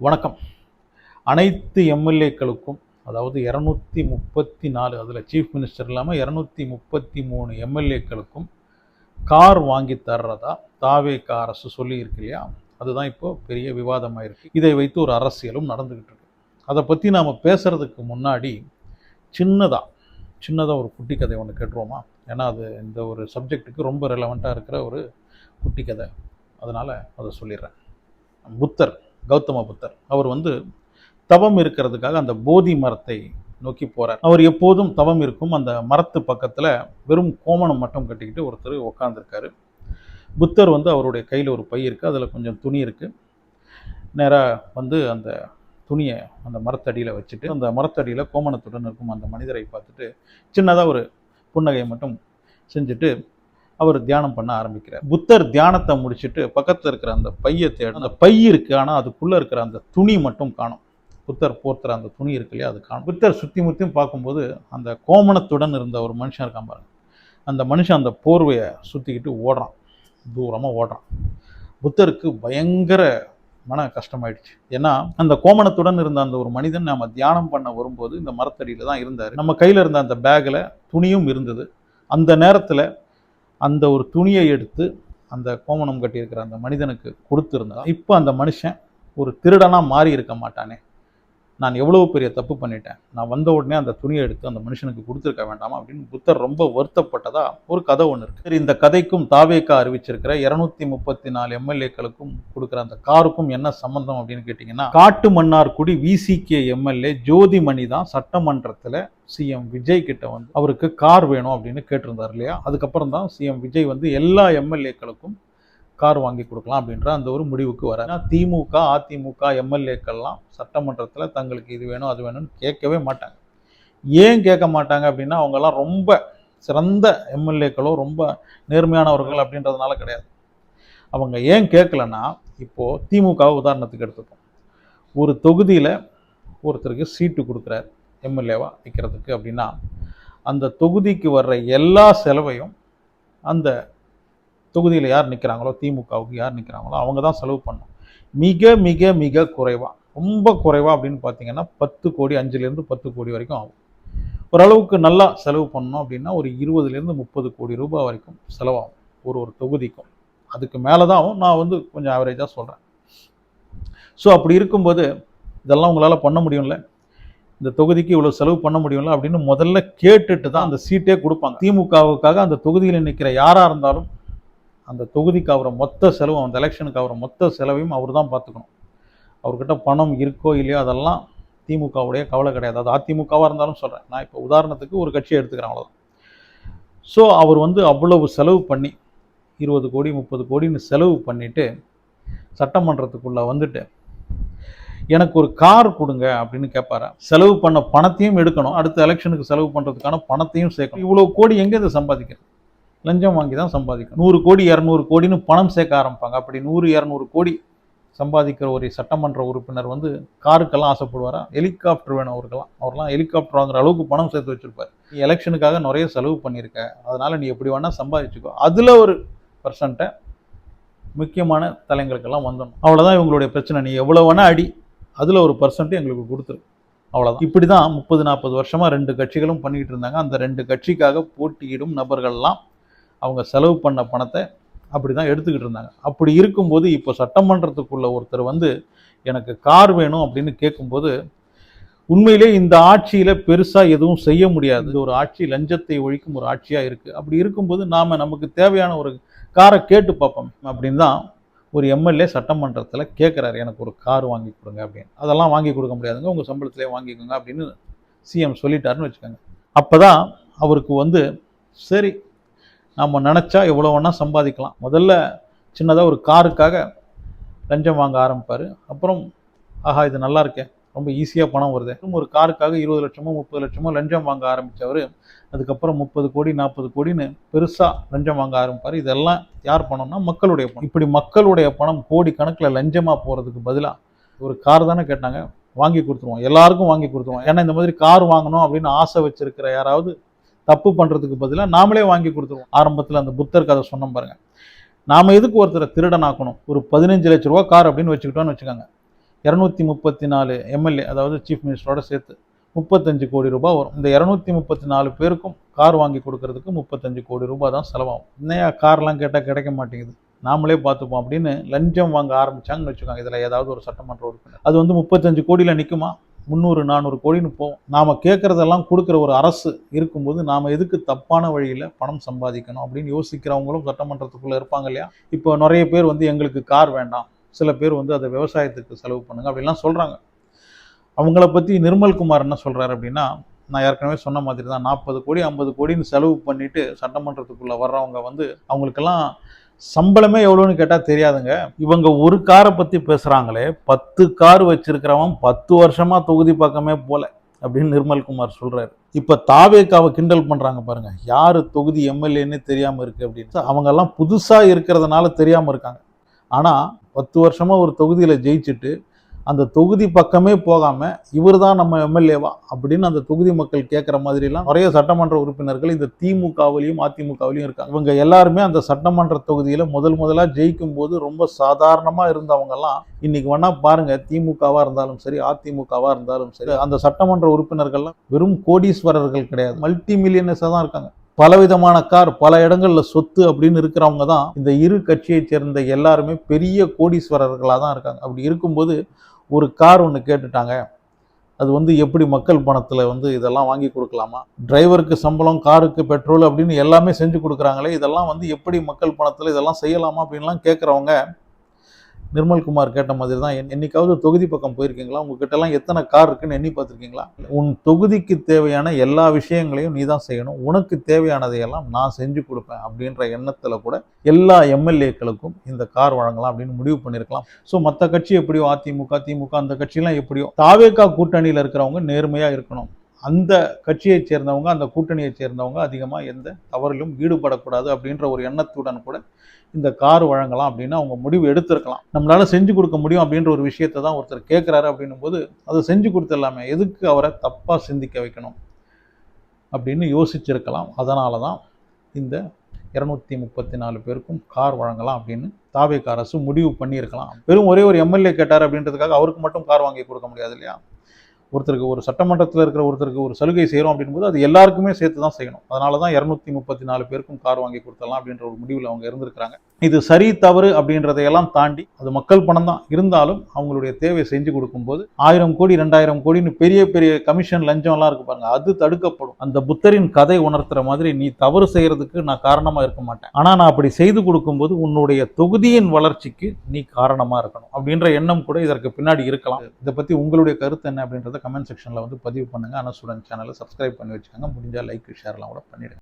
வணக்கம். அனைத்து எம்எல்ஏக்களுக்கும், அதாவது 234, அதில் சீஃப் மினிஸ்டர் இல்லாமல் 233 எம்எல்ஏக்களுக்கும் கார் வாங்கி தர்றதா தாவேக அரசு சொல்லியிருக்கு இல்லையா? அதுதான் இப்போ பெரிய விவாதமாக இருக்குது. இதை வைத்து ஒரு அரசியலும் நடந்துக்கிட்டு இருக்கு. அதை பற்றி நாம் பேசுகிறதுக்கு முன்னாடி சின்னதாக ஒரு குட்டி கதை ஒன்று கேட்டுருவோமா? ஏன்னா அது இந்த ஒரு சப்ஜெக்ட்டுக்கு ரொம்ப ரெலவெண்ட்டாக இருக்கிற ஒரு குட்டி கதை. அதனால் அதை சொல்லிடுறேன். கௌதம புத்தர் அவர் தவம் இருக்கிறதுக்காக அந்த போதி மரத்தை நோக்கி போறார். அவர் எப்போதும் தவம் இருக்கும் அந்த மரத்து பக்கத்தில் வெறும் கோமணம் மட்டும் கட்டிக்கிட்டு ஒருத்தர் உட்காந்துருக்காரு. புத்தர் அவருடைய கையில் ஒரு பை இருக்குது, அதில் கொஞ்சம் துணி இருக்குது. நேராக அந்த துணியை அந்த மரத்தடியில் வச்சுட்டு, அந்த மரத்தடியில் கோமணத்துடன் இருக்கும் அந்த மனிதரை பார்த்துட்டு சின்னதாக ஒரு புன்னகை மட்டும் செஞ்சுட்டு அவர் தியானம் பண்ண ஆரம்பிக்கிறார். புத்தர் தியானத்தை முடிச்சுட்டு பக்கத்தில் இருக்கிற அந்த பையை தேட, அந்த பை இருக்குது, ஆனால் அதுக்குள்ளே இருக்கிற அந்த துணி மட்டும் காணும். புத்தர் போர்த்துற அந்த துணி இருக்கு இல்லையா, அது காணும். புத்தர் சுற்றி முற்றியும் பார்க்கும்போது அந்த கோமணத்துடன் இருந்த ஒரு மனுஷன் இருக்கான் பாருங்க. அந்த மனுஷன் அந்த போர்வையை சுற்றிக்கிட்டு ஓடுறான், தூரமாக ஓடுறான். புத்தருக்கு பயங்கர மன கஷ்டமாயிடுச்சு. ஏன்னா அந்த கோமணத்துடன் இருந்த அந்த ஒரு மனிதன் நம்ம தியானம் பண்ண வரும்போது இந்த மரத்தடியில் தான் இருந்தார். நம்ம கையில் இருந்த அந்த பேக்கில் துணியும் இருந்தது. அந்த நேரத்தில் அந்த ஒரு துணியை எடுத்து அந்த கோமணம் கட்டியிருக்கிற அந்த மனிதனுக்கு கொடுத்துருந்தா இப்போ அந்த மனுஷன் ஒரு திருடனாக மாறி இருக்க மாட்டானே. நான் எவ்வளோ பெரிய தப்பு பண்ணிட்டேன், நான் வந்த உடனே அந்த துணியை எடுத்து அந்த மனுஷனுக்கு கொடுத்துருக்க வேண்டாமா அப்படின்னு புத்தர் ரொம்ப வருத்தப்பட்டதா ஒரு கதை ஒன்று இருக்குது. இந்த கதைக்கும் தாவேக அறிவிச்சிருக்கிற 234 எம்எல்ஏக்களுக்கும் கொடுக்குற அந்த காருக்கும் என்ன சம்பந்தம் அப்படின்னு கேட்டிங்கன்னா, காட்டு மன்னார்குடி விசிகே எம்எல்ஏ ஜோதிமணி தான் சட்டமன்றத்தில் சிஎம் விஜய் கிட்ட அவருக்கு கார் வேணும் அப்படின்னு கேட்டிருந்தார் இல்லையா? அதுக்கப்புறம் தான் சிஎம் விஜய் எல்லா எம்எல்ஏக்களுக்கும் கார் வாங்கி கொடுக்கலாம் அப்படின்ற அந்த ஒரு முடிவுக்கு வர. திமுக அதிமுக எம்எல்ஏக்கள்லாம் சட்டமன்றத்தில் தங்களுக்கு இது வேணும் அது வேணும்னு கேட்கவே மாட்டாங்க. ஏன் கேட்க மாட்டாங்க அப்படின்னா, அவங்கெல்லாம் ரொம்ப சிறந்த எம்எல்ஏக்களோ ரொம்ப நேர்மையானவர்கள் அப்படின்றதுனால கிடையாது. அவங்க ஏன் கேட்கலன்னா, இப்போது திமுகவை உதாரணத்துக்கு எடுத்துப்போம். ஒரு தொகுதியில் ஒருத்தருக்கு சீட்டு கொடுக்குறார் எம்எல்ஏவாக நிற்கிறதுக்கு அப்படின்னா, அந்த தொகுதிக்கு வர்ற எல்லா செலவையும் அந்த தொகுதியில் யார் நிற்கிறாங்களோ, திமுகவுக்கு யார் நிற்கிறாங்களோ அவங்க தான் செலவு பண்ணணும். மிக மிக மிக குறைவாக, ரொம்ப குறைவாக அப்படின்னு பார்த்தீங்கன்னா 10 கோடி, 5லேருந்து 10 கோடி வரைக்கும் ஆகும். ஓரளவுக்கு நல்லா செலவு பண்ணணும் அப்படின்னா ஒரு 20லேருந்து 30 கோடி ரூபாய் வரைக்கும் செலவாகும் ஒரு தொகுதிக்கும். அதுக்கு மேலே தான் ஆகும். நான் கொஞ்சம் ஆவரேஜாக சொல்கிறேன். ஸோ அப்படி இருக்கும்போது இதெல்லாம் உங்களால் பண்ண முடியும்ல, இந்த தொகுதிக்கு இவ்வளோ செலவு பண்ண முடியும்ல அப்படின்னு முதல்ல கேட்டுட்டு தான் அந்த சீட்டே கொடுப்பாங்க. திமுகவுக்காக அந்த தொகுதியில் நிற்கிற யாராக இருந்தாலும் அந்த தொகுதிக்கு ஆகிற மொத்த செலவு, அந்த எலெக்ஷனுக்கு ஆகிற மொத்த செலவையும் அவர் தான் பார்த்துக்கணும். அவர்கிட்ட பணம் இருக்கோ இல்லையோ அதெல்லாம் திமுகவுடைய கவலை கிடையாது. அது அதிமுகவாக இருந்தாலும் சொல்கிறேன். நான் இப்போ உதாரணத்துக்கு ஒரு கட்சியை எடுத்துக்கிறேன், அவ்வளோதான். ஸோ அவர் அவ்வளவு செலவு பண்ணி 20 கோடி 30 கோடின்னு செலவு பண்ணிவிட்டு சட்டமன்றத்துக்குள்ளே வந்துட்டு எனக்கு ஒரு கார் கொடுங்க அப்படின்னு கேட்பாரா? செலவு பண்ண பணத்தையும் எடுக்கணும், அடுத்த எலெக்ஷனுக்கு செலவு பண்ணுறதுக்கான பணத்தையும் சேர்க்கணும். இவ்வளோ கோடி எங்கேருந்து சம்பாதிக்கிறது? லஞ்சம் வாங்கி தான் சம்பாதிக்கணும். 100 கோடி 200 கோடின்னு பணம் சேர்க்க ஆரம்பிப்பாங்க. அப்படி 100-200 கோடி சம்பாதிக்கிற ஒரு சட்டமன்ற உறுப்பினர் காருக்கெல்லாம் ஆசைப்படுவாரா? ஹெலிகாப்டர் வேணும் அவர்லாம் ஹெலிகாப்டர் வாங்குற அளவுக்கு பணம் சேர்த்து வச்சிருப்பார். நீ எலெக்ஷனுக்காக நிறைய செலவு பண்ணியிருக்க, அதனால நீ எப்படி வேணால் சம்பாதிச்சுக்கோ, அதில் ஒரு பர்சன்ட்டை முக்கியமான தலைங்களுக்கெல்லாம் வந்துடணும். அவ்வளோதான் இவங்களுடைய பிரச்சனை. நீ எவ்வளோ வேணால் அடி, அதில் ஒரு பர்சன்ட்டு எங்களுக்கு கொடுத்துரு, அவ்வளோதான். இப்படி தான் 30-40 வருஷமாக 2 கட்சிகளும் பண்ணிக்கிட்டு இருந்தாங்க. அந்த 2 கட்சிக்காக போட்டியிடும் நபர்கள்லாம் அவங்க செலவு பண்ண பணத்தை அப்படி தான் எடுத்துக்கிட்டு இருந்தாங்க. அப்படி இருக்கும்போது இப்போ சட்டமன்றத்துக்குள்ள ஒருத்தர் எனக்கு கார் வேணும் அப்படின்னு கேட்கும்போது உண்மையிலே இந்த ஆட்சியில் பெருசாக எதுவும் செய்ய முடியாது. இது ஒரு ஆட்சி லஞ்சத்தை ஒழிக்கும் ஒரு ஆட்சியாக இருக்குது. அப்படி இருக்கும்போது நமக்கு தேவையான ஒரு காரை கேட்டு பார்ப்போம் அப்படின்னு தான் ஒரு எம்எல்ஏ சட்டமன்றத்தில் கேட்குறாரு, எனக்கு ஒரு கார் வாங்கி கொடுங்க அப்படின்னு. அதெல்லாம் வாங்கி கொடுக்க முடியாதுங்க, உங்கள் சம்பளத்திலே வாங்கிக்கோங்க அப்படின்னு சிஎம் சொல்லிட்டாருன்னு வச்சுக்கோங்க. அப்போ தான் அவருக்கு சரி, நம்ம நினச்சா எவ்வளோ வேணால் சம்பாதிக்கலாம். முதல்ல சின்னதாக ஒரு காருக்காக லஞ்சம் வாங்க ஆரம்பிப்பார். அப்புறம் ஆஹா இது நல்லா இருக்கே, ரொம்ப ஈஸியாக பணம் வருது, ஒரு காருக்காக 20 லட்சமோ 30 லட்சமோ லஞ்சம் வாங்க ஆரம்பித்தவர் அதுக்கப்புறம் 30 கோடி 40 கோடின்னு பெருசாக லஞ்சம் வாங்க ஆரம்பிப்பார். இதெல்லாம் யார் பணம்னா மக்களுடைய பணம். இப்படி மக்களுடைய பணம் கோடி கணக்கில் லஞ்சமாக போகிறதுக்கு பதிலாக ஒரு கார் தானே கேட்டாங்க, வாங்கி கொடுத்துருவோம், எல்லாருக்கும் வாங்கி கொடுத்துருவோம். ஏன்னா இந்த மாதிரி கார் வாங்கணும் அப்படின்னு ஆசை வச்சிருக்கிற யாராவது தப்பு பண்ணுறதுக்கு பதிலாக நாமளே வாங்கி கொடுத்துருவோம். ஆரம்பத்தில் அந்த புத்தர் கதை சொன்னோம் பாருங்க, நாம் எதுக்கு ஒருத்தரை திருடனாக்கணும்? ஒரு 15 லட்ச ரூபா கார் அப்படின்னு வச்சுக்கிட்டோன்னு வச்சுக்கோங்க. 234 எம்எல்ஏ, அதாவது சீஃப் மினிஸ்டரோட சேர்த்து 35 கோடி ரூபாய் வரும். இந்த 234 பேருக்கும் கார் வாங்கி கொடுக்கறதுக்கு 35 கோடி ரூபாய் தான் செலவாகும். இன்னையா கார்லாம் கேட்டால் கிடைக்க மாட்டேங்குது, நாமளே பார்த்துப்போம் அப்படின்னு லஞ்சம் வாங்க ஆரம்பிச்சாங்கன்னு வச்சுக்கோங்க. இதில் ஏதாவது ஒரு சட்டமன்ற உறுப்பினர், அது வந்து 35 கோடியில் நிற்குமா? 300-400 கோடின்னு போகும். நாம் கேட்குறதெல்லாம் கொடுக்குற ஒரு அரசு இருக்கும்போது நாம் எதுக்கு தப்பான வழியில் பணம் சம்பாதிக்கணும் அப்படின்னு யோசிக்கிறவங்களும் சட்டமன்றத்துக்குள்ளே இருப்பாங்க இல்லையா? இப்போ நிறைய பேர் வந்து எங்களுக்கு கார் வேண்டாம், சில பேர் வந்து அதை விவசாயத்துக்கு செலவு பண்ணுங்க அப்படின்லாம் சொல்கிறாங்க. அவங்கள பற்றி நிர்மல்குமார் என்ன சொல்கிறாரு அப்படின்னா, நான் ஏற்கனவே சொன்ன மாதிரி தான், 40 கோடி 50 கோடின்னு செலவு பண்ணிட்டு சட்டமன்றத்துக்குள்ளே வர்றவங்க வந்து அவங்களுக்கெல்லாம் சம்பளமே எவ்வளோன்னு கேட்டால் தெரியாதுங்க. இவங்க ஒரு காரை பற்றி பேசுகிறாங்களே, 10 கார் வச்சிருக்கிறவன் 10 வருஷமா தொகுதி பக்கமே போல அப்படின்னு நிர்மல்குமார் சொல்கிறாரு. இப்போ தாவேக்காவை கிண்டல் பண்ணுறாங்க பாருங்க, யார் தொகுதி எம்எல்ஏன்னு தெரியாமல் இருக்குது அப்படின்னு. அவங்கெல்லாம் புதுசாக இருக்கிறதுனால தெரியாமல் இருக்காங்க. ஆனால் 10 வருஷமா ஒரு தொகுதியில் ஜெயிச்சுட்டு அந்த தொகுதி பக்கமே போகாமல் இவர் தான் நம்ம எம்எல்ஏவா அப்படின்னு அந்த தொகுதி மக்கள் கேட்குற மாதிரிலாம் நிறைய சட்டமன்ற உறுப்பினர்கள் இந்த திமுகவிலையும் அதிமுகவிலையும் இருக்காங்க. இவங்க எல்லாருமே அந்த சட்டமன்ற தொகுதியில் முதலாக ஜெயிக்கும் போது ரொம்ப சாதாரணமாக இருந்தவங்கெல்லாம் இன்னைக்கு வேணா பாருங்க, திமுகவாக இருந்தாலும் சரி அதிமுகவாக இருந்தாலும் சரி, அந்த சட்டமன்ற உறுப்பினர்கள்லாம் வெறும் கோடீஸ்வரர்கள் கிடையாது, மல்டி மில்லியனர்ஸாக தான் இருக்காங்க. பலவிதமான கார், பல இடங்கள்ல சொத்து அப்படின்னு இருக்கிறவங்க தான் இந்த இரு கட்சியை சேர்ந்த எல்லாருமே பெரிய கோடீஸ்வரர்களாக தான் இருக்காங்க. அப்படி இருக்கும்போது ஒரு கார் ஒன்று கேட்டுட்டாங்க, அது வந்து எப்படி மக்கள் பணத்தில் வந்து இதெல்லாம் வாங்கி கொடுக்கலாமா? டிரைவருக்கு சம்பளம், காருக்கு பெட்ரோல் அப்படின்னு எல்லாமே செஞ்சு கொடுக்குறாங்களே, இதெல்லாம் வந்து எப்படி மக்கள் பணத்தில் இதெல்லாம் செய்யலாமா அப்படின்லாம் கேட்குறவங்க நிர்மல்குமார் கேட்ட மாதிரி தான். என்னைக்காவது தொகுதி பக்கம் போயிருக்கீங்களா? உங்ககிட்ட எல்லாம் எத்தனை கார் இருக்குன்னு எண்ணி பார்த்துருக்கீங்களா? உன் தொகுதிக்கு தேவையான எல்லா விஷயங்களையும் நீ தான் செய்யணும், உனக்கு தேவையானதையெல்லாம் நான் செஞ்சு கொடுப்பேன் அப்படின்ற எண்ணத்தில் கூட எல்லா எம்எல்ஏக்களுக்கும் இந்த கார் வழங்கலாம் அப்படின்னு முடிவு பண்ணியிருக்கலாம். ஸோ மற்ற கட்சி எப்படியோ, அதிமுக திமுக அந்த கட்சியெல்லாம் எப்படியோ, தாவேகா கூட்டணியில் இருக்கிறவங்க நேர்மையாக இருக்கணும். அந்த கட்சியை சேர்ந்தவங்க, அந்த கூட்டணியை சேர்ந்தவங்க அதிகமாக எந்த தவறிலும் ஈடுபடக்கூடாது அப்படின்ற ஒரு எண்ணத்துடன் கூட இந்த கார் வழங்கலாம் அப்படின்னு அவங்க முடிவு எடுத்திருக்கலாம். நம்மளால செஞ்சு கொடுக்க முடியும் அப்படின்ற ஒரு விஷயத்தை தான் ஒருத்தர் கேட்குறாரு அப்படின்னும் போது அதை செஞ்சு கொடுத்துடலாமே, எதுக்கு அவரை தப்பாக சிந்திக்க வைக்கணும் அப்படின்னு யோசிச்சிருக்கலாம். அதனால தான் இந்த 234 பேருக்கும் கார் வழங்கலாம் அப்படின்னு தாவேகா அரசு முடிவு பண்ணியிருக்கலாம். வெறும் ஒரே ஒரு எம்எல்ஏ கேட்டார் அப்படின்றதுக்காக அவருக்கு மட்டும் கார் வாங்கி கொடுக்க முடியாது இல்லையா? ஒருத்தருக்கு, ஒரு சட்டமன்றத்தில் இருக்கிற ஒருத்தருக்கு ஒரு சலுகை செய்கிறோம் அப்படின்போது அது எல்லாருக்குமே சேர்த்து தான் செய்யணும். அதனால தான் 234 பேருக்கும் கார் வாங்கி கொடுத்தலாம் அப்படின்ற ஒரு முடிவில் அவங்க இருந்திருக்கிறாங்க. இது சரி தவறு அப்படின்றதையெல்லாம் தாண்டி அது மக்கள் பணம் தான் இருந்தாலும் அவங்களுடைய தேவை செஞ்சு கொடுக்கும்போது 1000 கோடி 2000 கோடின்னு பெரிய பெரிய கமிஷன் லஞ்சம்லாம் இருக்கு பாருங்க, அது தடுக்கப்படும். அந்த புத்தரின் கதை உணர்த்துற மாதிரி, நீ தவறு செய்யறதுக்கு நான் காரணமாக இருக்க மாட்டேன், ஆனால் நான் அப்படி செய்து கொடுக்கும்போது உன்னுடைய தொகுதியின் வளர்ச்சிக்கு நீ காரணமாக இருக்கணும் அப்படின்ற எண்ணம் கூட இதற்கு பின்னாடி இருக்கலாம். இதை பற்றி உங்களுடைய கருத்து என்ன அப்படின்றத கமெண்ட் செக்ஷனில் வந்து பதிவு பண்ணுங்கள். அனஸ் ஸ்டூடெண்ட் சேனலை சப்ஸ்கிரைப் பண்ணி வச்சுக்கோங்க. முடிஞ்சால் லைக் ஷேர்லாம் கூட பண்ணிவிடுங்க.